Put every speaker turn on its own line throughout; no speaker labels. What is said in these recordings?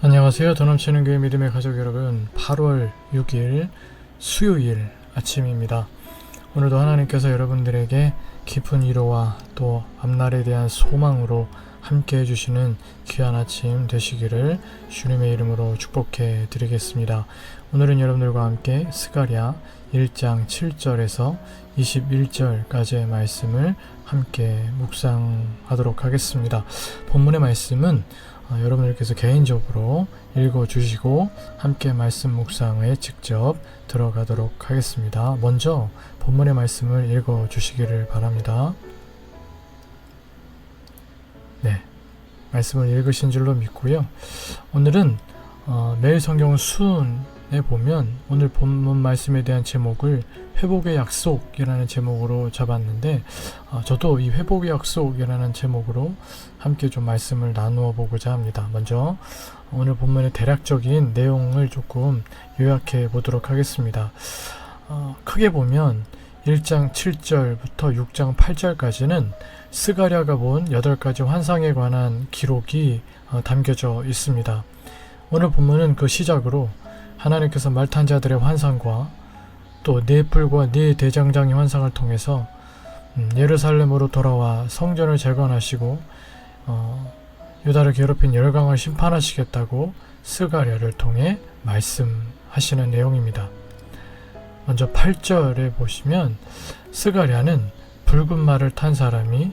안녕하세요. 더 넘치는 교회 믿음의 가족 여러분, 8월 6일 수요일 아침입니다. 오늘도 하나님께서 여러분들에게 깊은 위로와 또 앞날에 대한 소망으로 함께 해주시는 귀한 아침 되시기를 주님의 이름으로 축복해 드리겠습니다. 오늘은 여러분들과 함께 스가랴 1장 7절에서 21절까지의 말씀을 함께 묵상하도록 하겠습니다. 본문의 말씀은 여러분들께서 개인적으로 읽어주시고 함께 말씀 묵상에 직접 들어가도록 하겠습니다. 먼저 본문의 말씀을 읽어주시기를 바랍니다. 네, 말씀을 읽으신 줄로 믿고요. 오늘은 매일 성경 수훈에 보면 오늘 본문 말씀에 대한 제목을 회복의 약속이라는 제목으로 잡았는데 저도 이 회복의 약속이라는 제목으로 함께 좀 말씀을 나누어 보고자 합니다. 먼저 오늘 본문의 대략적인 내용을 조금 요약해 보도록 하겠습니다. 크게 보면 1장 7절부터 6장 8절까지는 스가랴가 본 8가지 환상에 관한 기록이 담겨져 있습니다. 오늘 본문은 그 시작으로 하나님께서 말탄 자들의 환상과 또 네 뿔과 네 대장장의 환상을 통해서 예루살렘으로 돌아와 성전을 재건하시고 유다를 괴롭힌 열강을 심판하시겠다고 스가랴를 통해 말씀하시는 내용입니다. 먼저 8절에 보시면 스가랴는 붉은 말을 탄 사람이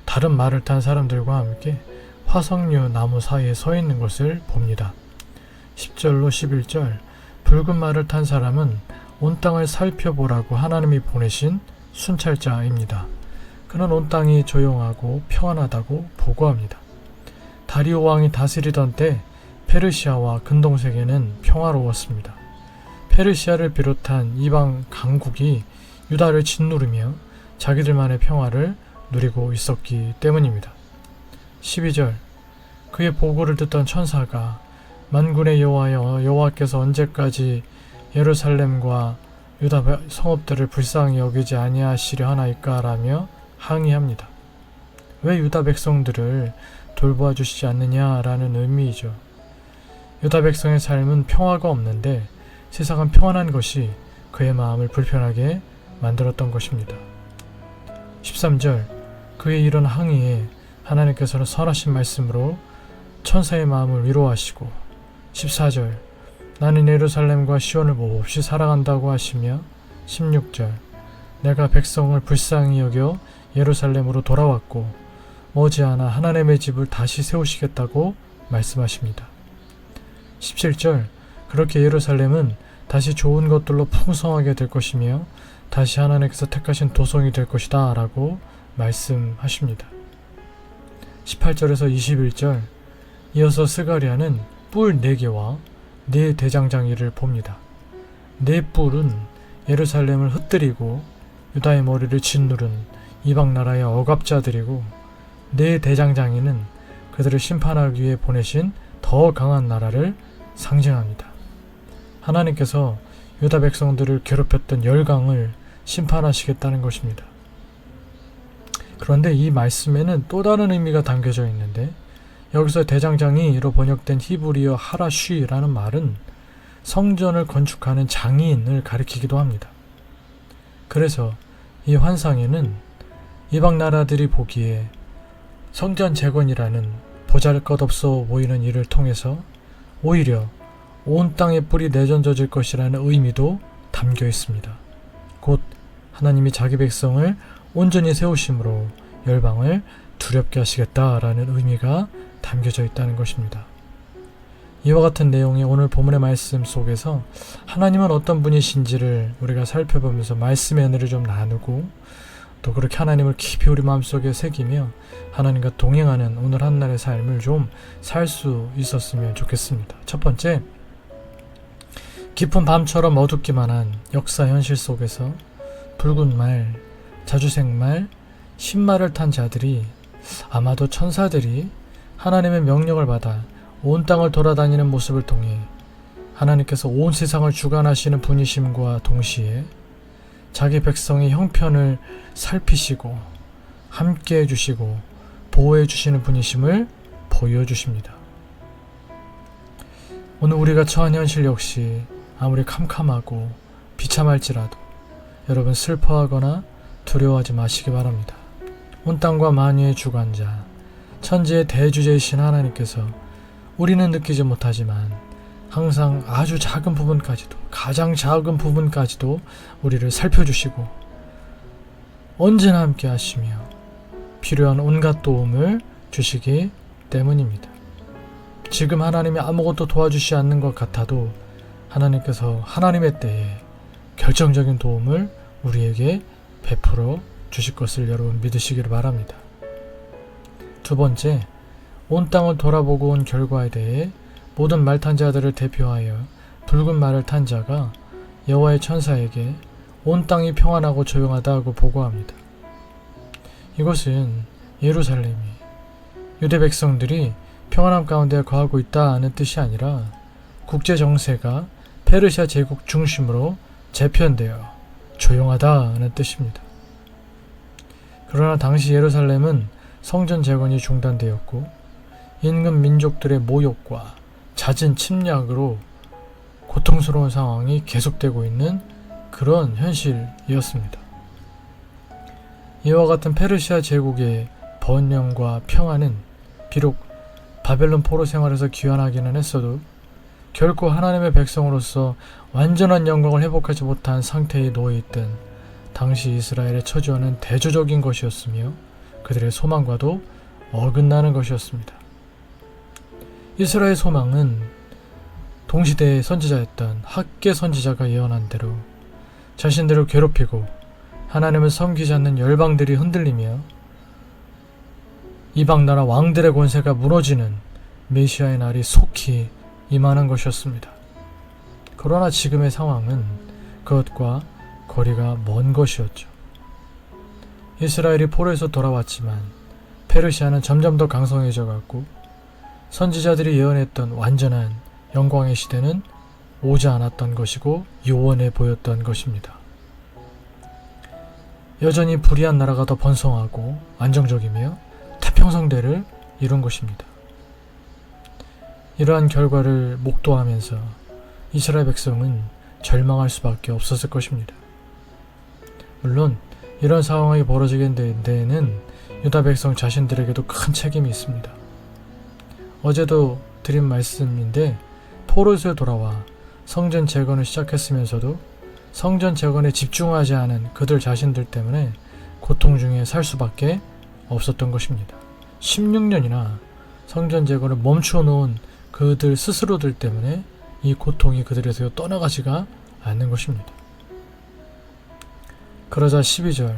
다른 말을 탄 사람들과 함께 화석류 나무 사이에 서 있는 것을 봅니다. 10절로 11절 붉은 말을 탄 사람은 온 땅을 살펴보라고 하나님이 보내신 순찰자입니다. 그는 온 땅이 조용하고 평안하다고 보고합니다. 다리오 왕이 다스리던 때 페르시아와 근동세계는 평화로웠습니다. 페르시아를 비롯한 이방 강국이 유다를 짓누르며 자기들만의 평화를 누리고 있었기 때문입니다. 12절 그의 보고를 듣던 천사가 만군의 여호와여, 여호와께서 언제까지 예루살렘과 유다 성읍들을 불쌍히 여기지 아니하시려 하나이까 라며 항의합니다. 왜 유다 백성들을 돌보아 주시지 않느냐라는 의미이죠. 유다 백성의 삶은 평화가 없는데 세상은 평안한 것이 그의 마음을 불편하게 만들었던 것입니다. 13절 그의 이런 항의에 하나님께서는 선하신 말씀으로 천사의 마음을 위로하시고 14절 나는 예루살렘과 시온을 몹시 사랑한다고 하시며 16절 내가 백성을 불쌍히 여겨 예루살렘으로 돌아왔고 머지않아 하나님의 집을 다시 세우시겠다고 말씀하십니다. 17절 그렇게 예루살렘은 다시 좋은 것들로 풍성하게 될 것이며 다시 하나님께서 택하신 도성이 될 것이다 라고 말씀하십니다. 18절에서 21절 이어서 스가랴는 뿔 4개와 네 대장장이를 봅니다. 네 뿔은 예루살렘을 흩뜨리고 유다의 머리를 짓누른 이방 나라의 억압자들이고 네 대장장이는 그들을 심판하기 위해 보내신 더 강한 나라를 상징합니다. 하나님께서 유다 백성들을 괴롭혔던 열강을 심판하시겠다는 것입니다. 그런데 이 말씀에는 또 다른 의미가 담겨져 있는데 여기서 대장장이로 번역된 히브리어 하라쉬라는 말은 성전을 건축하는 장인을 가리키기도 합니다. 그래서 이 환상에는 이방 나라들이 보기에 성전 재건이라는 보잘것없어 보이는 일을 통해서 오히려 온 땅의 뿔이 내던져질 것이라는 의미도 담겨 있습니다. 곧 하나님이 자기 백성을 온전히 세우심으로 열방을 두렵게 하시겠다라는 의미가 담겨져 있다는 것입니다. 이와 같은 내용이 오늘 본문의 말씀 속에서 하나님은 어떤 분이신지를 우리가 살펴보면서 말씀의 은혜를 좀 나누고 또 그렇게 하나님을 깊이 우리 마음속에 새기며 하나님과 동행하는 오늘 한날의 삶을 좀 살 수 있었으면 좋겠습니다. 첫 번째, 깊은 밤처럼 어둡기만 한 역사 현실 속에서 붉은 말, 자주색말, 신말을 탄 자들이 아마도 천사들이 하나님의 명령을 받아 온 땅을 돌아다니는 모습을 통해 하나님께서 온 세상을 주관하시는 분이심과 동시에 자기 백성의 형편을 살피시고 함께 해주시고 보호해 주시는 분이심을 보여주십니다. 오늘 우리가 처한 현실 역시 아무리 캄캄하고 비참할지라도 여러분 슬퍼하거나 두려워하지 마시기 바랍니다. 온 땅과 만유의 주관자, 천지의 대주제이신 하나님께서 우리는 느끼지 못하지만 항상 아주 작은 부분까지도, 가장 작은 부분까지도 우리를 살펴주시고 언제나 함께 하시며 필요한 온갖 도움을 주시기 때문입니다. 지금 하나님이 아무것도 도와주시지 않는 것 같아도 하나님께서 하나님의 때에 결정적인 도움을 우리에게 베풀어 주실 것을 여러분 믿으시기를 바랍니다. 두 번째, 온 땅을 돌아보고 온 결과에 대해 모든 말 탄 자들을 대표하여 붉은 말을 탄 자가 여호와의 천사에게 온 땅이 평안하고 조용하다고 보고합니다. 이것은 예루살렘이 유대 백성들이 평안함 가운데 거하고 있다는 뜻이 아니라 국제 정세가 페르시아 제국 중심으로 재편되어 조용하다는 뜻입니다. 그러나 당시 예루살렘은 성전 재건이 중단되었고 인근 민족들의 모욕과 잦은 침략으로 고통스러운 상황이 계속되고 있는 그런 현실이었습니다. 이와 같은 페르시아 제국의 번영과 평안은 비록 바벨론 포로 생활에서 귀환하기는 했어도 결코 하나님의 백성으로서 완전한 영광을 회복하지 못한 상태에 놓여있던 당시 이스라엘의 처지와는 대조적인 것이었으며 그들의 소망과도 어긋나는 것이었습니다. 이스라엘 소망은 동시대의 선지자였던 학개 선지자가 예언한 대로 자신들을 괴롭히고 하나님을 섬기지 않는 열방들이 흔들리며 이방 나라 왕들의 권세가 무너지는 메시아의 날이 속히 임하는 것이었습니다. 그러나 지금의 상황은 그것과 거리가 먼 것이었죠. 이스라엘이 포로에서 돌아왔지만 페르시아는 점점 더 강성해져 갔고 선지자들이 예언했던 완전한 영광의 시대는 오지 않았던 것이고 요원해 보였던 것입니다. 여전히 불의한 나라가 더 번성하고 안정적이며 태평성대를 이룬 것입니다. 이러한 결과를 목도하면서 이스라엘 백성은 절망할 수밖에 없었을 것입니다. 물론 이런 상황이 벌어지게 된 데에는 유다 백성 자신들에게도 큰 책임이 있습니다. 어제도 드린 말씀인데 포로에서 돌아와 성전 재건을 시작했으면서도 성전 재건에 집중하지 않은 그들 자신들 때문에 고통 중에 살 수밖에 없었던 것입니다. 16년이나 성전 재건을 멈추어 놓은 그들 스스로들 때문에 이 고통이 그들에서 떠나가지가 않는 것입니다. 그러자 12절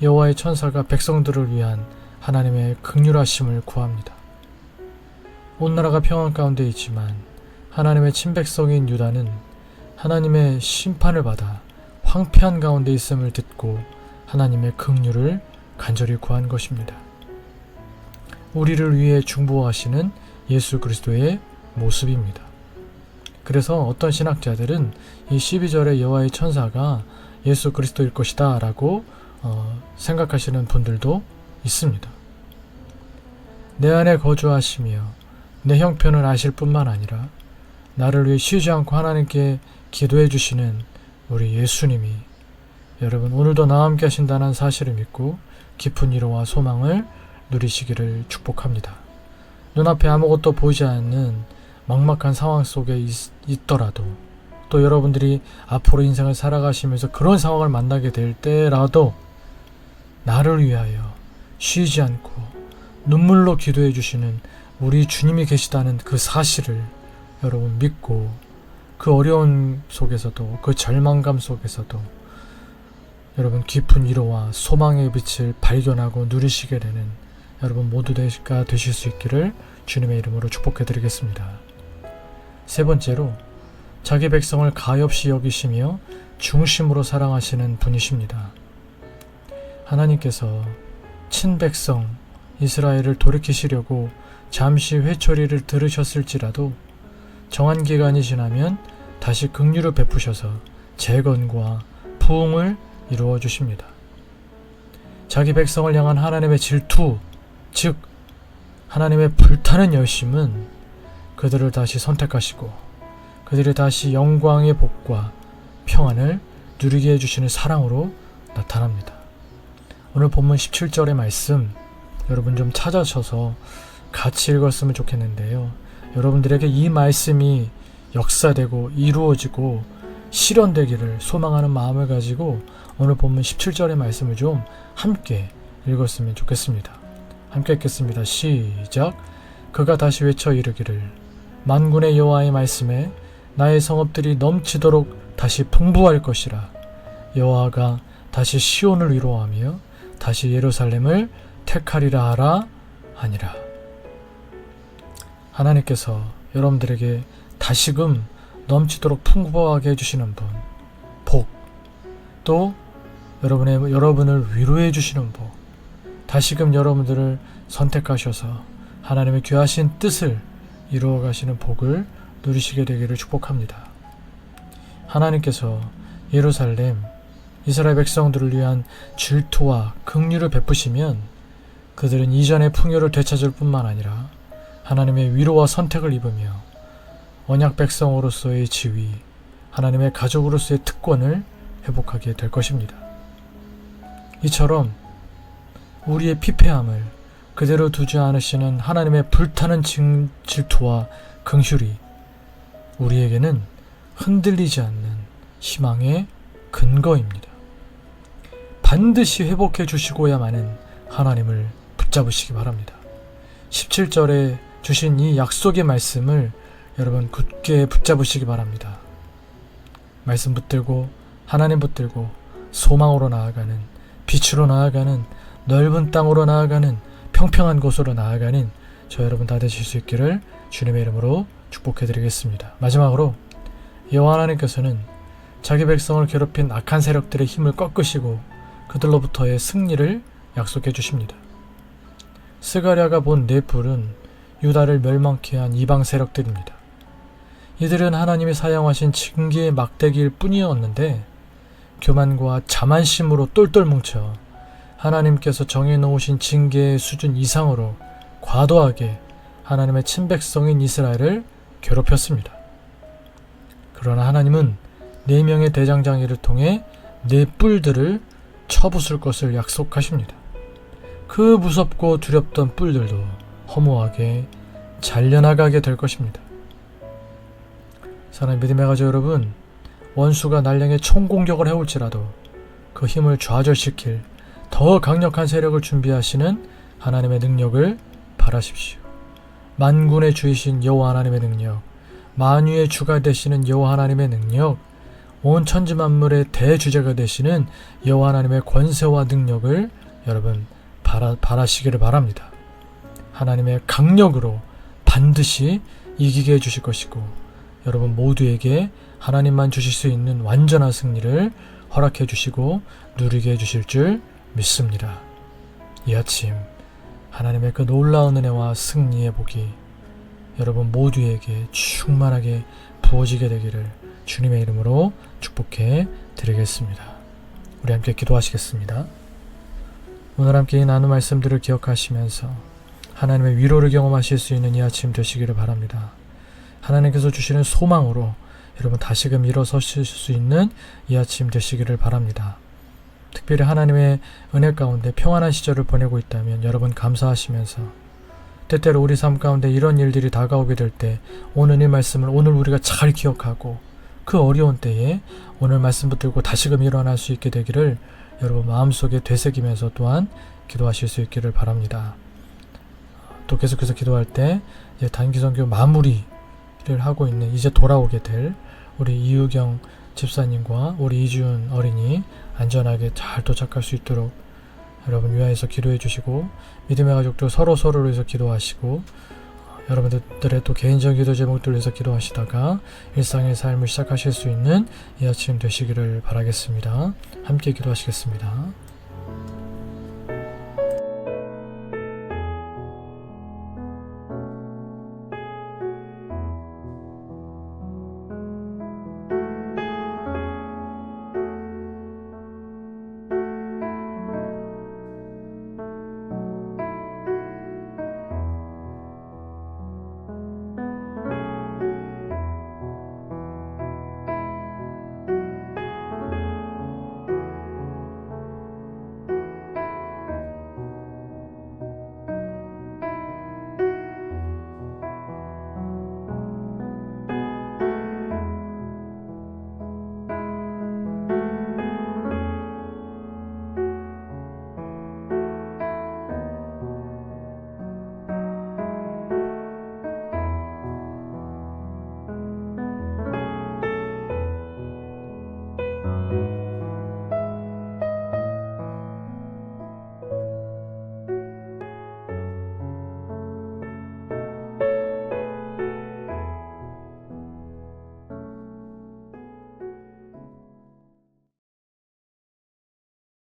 여호와의 천사가 백성들을 위한 하나님의 긍휼하심을 구합니다. 온 나라가 평안 가운데 있지만 하나님의 친백성인 유다는 하나님의 심판을 받아 황폐한 가운데 있음을 듣고 하나님의 긍휼을 간절히 구한 것입니다. 우리를 위해 중보하시는 예수 그리스도의 모습입니다. 그래서 어떤 신학자들은 이 12절의 여호와의 천사가 예수 그리스도일 것이다 라고 생각하시는 분들도 있습니다. 내 안에 거주하시며 내 형편을 아실 뿐만 아니라 나를 위해 쉬지 않고 하나님께 기도해 주시는 우리 예수님이 여러분 오늘도 나와 함께 하신다는 사실을 믿고 깊은 위로와 소망을 누리시기를 축복합니다. 눈앞에 아무것도 보이지 않는 막막한 상황 속에 있더라도 또 여러분들이 앞으로 인생을 살아가시면서 그런 상황을 만나게 될 때라도 나를 위하여 쉬지 않고 눈물로 기도해 주시는 우리 주님이 계시다는 그 사실을 여러분 믿고 그 어려운 속에서도 그 절망감 속에서도 여러분 깊은 위로와 소망의 빛을 발견하고 누리시게 되는 여러분 모두가 되실 수 있기를 주님의 이름으로 축복해 드리겠습니다. 세 번째로 자기 백성을 가엾이 여기시며 중심으로 사랑하시는 분이십니다. 하나님께서 친백성 이스라엘을 돌이키시려고 잠시 회초리를 들으셨을지라도 정한 기간이 지나면 다시 긍휼을 베푸셔서 재건과 부흥을 이루어 주십니다. 자기 백성을 향한 하나님의 질투, 즉 하나님의 불타는 열심은 그들을 다시 선택하시고 그들이 다시 영광의 복과 평안을 누리게 해주시는 사랑으로 나타납니다. 오늘 본문 17절의 말씀 여러분 좀 찾아셔서 같이 읽었으면 좋겠는데요. 여러분들에게 이 말씀이 역사되고 이루어지고 실현되기를 소망하는 마음을 가지고 오늘 본문 17절의 말씀을 좀 함께 읽었으면 좋겠습니다. 함께 읽겠습니다. 시작. 그가 다시 외쳐 이르기를 만군의 여호와의 말씀에 나의 성읍들이 넘치도록 다시 풍부할 것이라. 여호와가 다시 시온을 위로하며 다시 예루살렘을 택하리라 하라 하니라. 하나님께서 여러분들에게 다시금 넘치도록 풍부하게 해주시는 분, 복, 또 여러분을 위로해 주시는 복, 다시금 여러분들을 선택하셔서 하나님의 귀하신 뜻을 이루어 가시는 복을 누리시게 되기를 축복합니다. 하나님께서 예루살렘, 이스라엘 백성들을 위한 질투와 긍휼을 베푸시면 그들은 이전의 풍요를 되찾을 뿐만 아니라 하나님의 위로와 선택을 입으며 언약 백성으로서의 지위, 하나님의 가족으로서의 특권을 회복하게 될 것입니다. 이처럼 우리의 피폐함을 그대로 두지 않으시는 하나님의 불타는 질투와 긍휼이 우리에게는 흔들리지 않는 희망의 근거입니다. 반드시 회복해 주시고야만은 하나님을 붙잡으시기 바랍니다. 17절에 주신 이 약속의 말씀을 여러분 굳게 붙잡으시기 바랍니다. 말씀 붙들고 하나님 붙들고 소망으로 나아가는, 빛으로 나아가는, 넓은 땅으로 나아가는, 평평한 곳으로 나아가는 저 여러분 다 되실 수 있기를 주님의 이름으로 축복해 드리겠습니다. 마지막으로 여호와 하나님께서는 자기 백성을 괴롭힌 악한 세력들의 힘을 꺾으시고 그들로부터의 승리를 약속해 주십니다. 스가랴가 본 네 뿔은 유다를 멸망케 한 이방 세력들입니다. 이들은 하나님이 사용하신 징계의 막대기일 뿐이었는데 교만과 자만심으로 똘똘 뭉쳐 하나님께서 정해놓으신 징계의 수준 이상으로 과도하게 하나님의 친백성인 이스라엘을 괴롭혔습니다. 그러나 하나님은 4명의 대장장이를 통해 4뿔들을 쳐부술 것을 약속하십니다. 그 무섭고 두렵던 뿔들도 허무하게 잘려나가게 될 것입니다. 사랑하는 믿음의 가족 여러분, 원수가 날 향해 총공격을 해올지라도 그 힘을 좌절시킬 더 강력한 세력을 준비하시는 하나님의 능력을 바라십시오. 만군의 주이신 여호와 하나님의 능력, 만유의 주가 되시는 여호와 하나님의 능력, 온 천지 만물의 대주제가 되시는 여호와 하나님의 권세와 능력을 여러분 바라시기를 바랍니다. 하나님의 강력으로 반드시 이기게 해주실 것이고 여러분 모두에게 하나님만 주실 수 있는 완전한 승리를 허락해 주시고 누리게 해주실 줄 믿습니다. 이 아침 하나님의 그 놀라운 은혜와 승리의 복이 여러분 모두에게 충만하게 부어지게 되기를 주님의 이름으로 축복해 드리겠습니다. 우리 함께 기도하시겠습니다. 오늘 함께 나눈 말씀들을 기억하시면서 하나님의 위로를 경험하실 수 있는 이 아침 되시기를 바랍니다. 하나님께서 주시는 소망으로 여러분 다시금 일어서실 수 있는 이 아침 되시기를 바랍니다. 특별히 하나님의 은혜 가운데 평안한 시절을 보내고 있다면 여러분 감사하시면서 때때로 우리 삶 가운데 이런 일들이 다가오게 될 때 오늘 이 말씀을 오늘 우리가 잘 기억하고 그 어려운 때에 오늘 말씀 붙들고 다시금 일어날 수 있게 되기를 여러분 마음속에 되새기면서 또한 기도하실 수 있기를 바랍니다. 또 계속해서 기도할 때 이제 단기선교 마무리를 하고 있는 이제 돌아오게 될 우리 이유경 집사님과 우리 이주은 어린이 안전하게 잘 도착할 수 있도록 여러분 위하여서 기도해 주시고 믿음의 가족들 서로를 위해서 기도하시고 여러분들의 또 개인적인 기도 제목들을 위해서 기도하시다가 일상의 삶을 시작하실 수 있는 이 아침 되시기를 바라겠습니다. 함께 기도하시겠습니다.